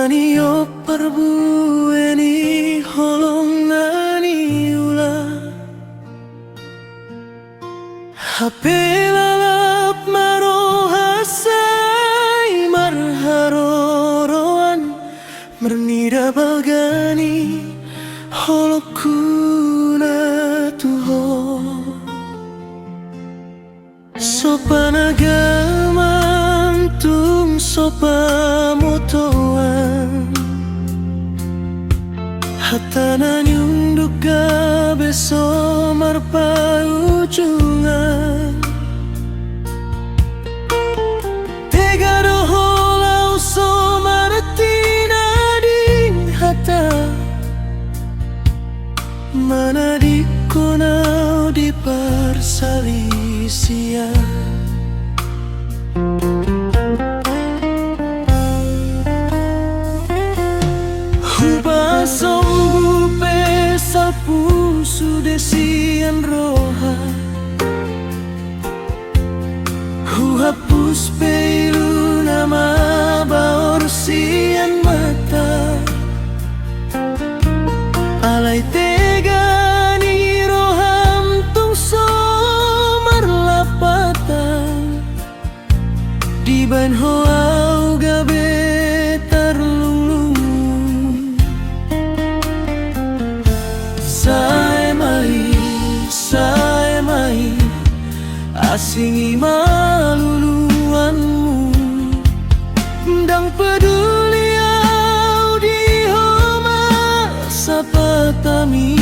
nani o parbueni holong nani ula hape lalap maro hasai marharoroan mernida balgani holokuna tuho sopanagaman tung sopamutoan hatanan yunduk gabe somar paujungan tegado holau somaratina din hata mana di konau di parsalisia Hubasong bupe sapusu desian roha Huhapus peilu nama baorsian mata Alai tegani roham tung somar lapatan Di ban hoau gabe tarlunglung Sai mai asingi maluluanmu Dang peduli au di homa sapatami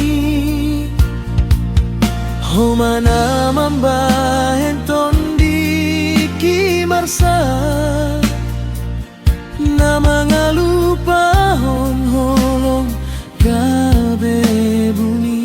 Homa nama bahen tondi kimarsa Nama ngalupa hon holong gabe buni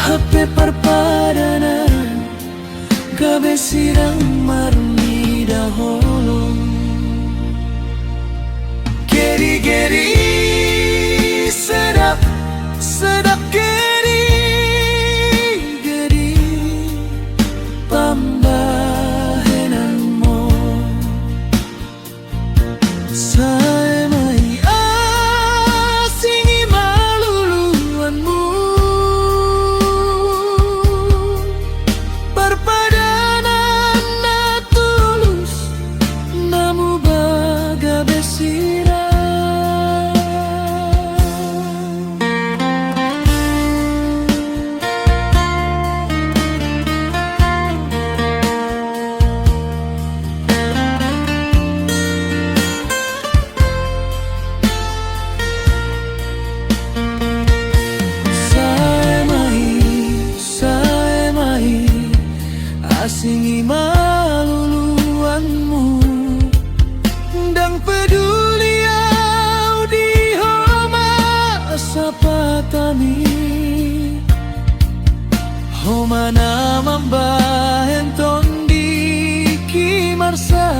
Hape parpadanan gabe sirang marmi daholong Geri-geri sedap geri-geri pambahenanmu Sai mai asingi maluluanmu Asingi maluluanmu Dang peduli au di homa sapatami Homa nama bahen tondi kimarsa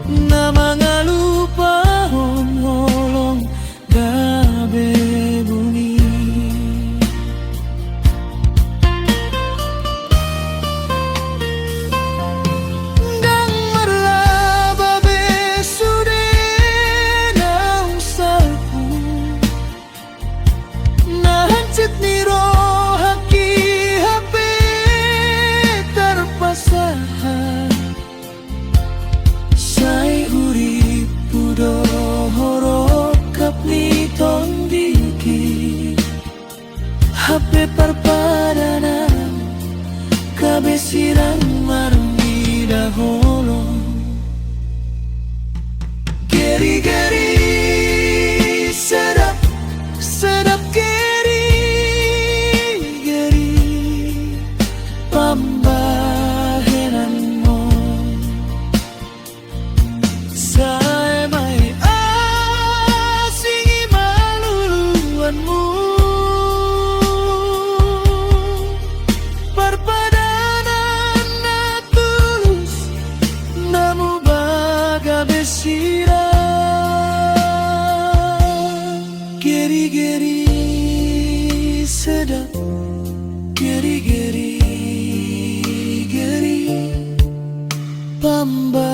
Nama ngalupa hon holong gabe buni Hape parpadanan gabe sirang marmi daholong Geri-geri sedap geri-geri pambahenanmu Sai mai Geri-geri sedap, geri-geri, geri pambahenan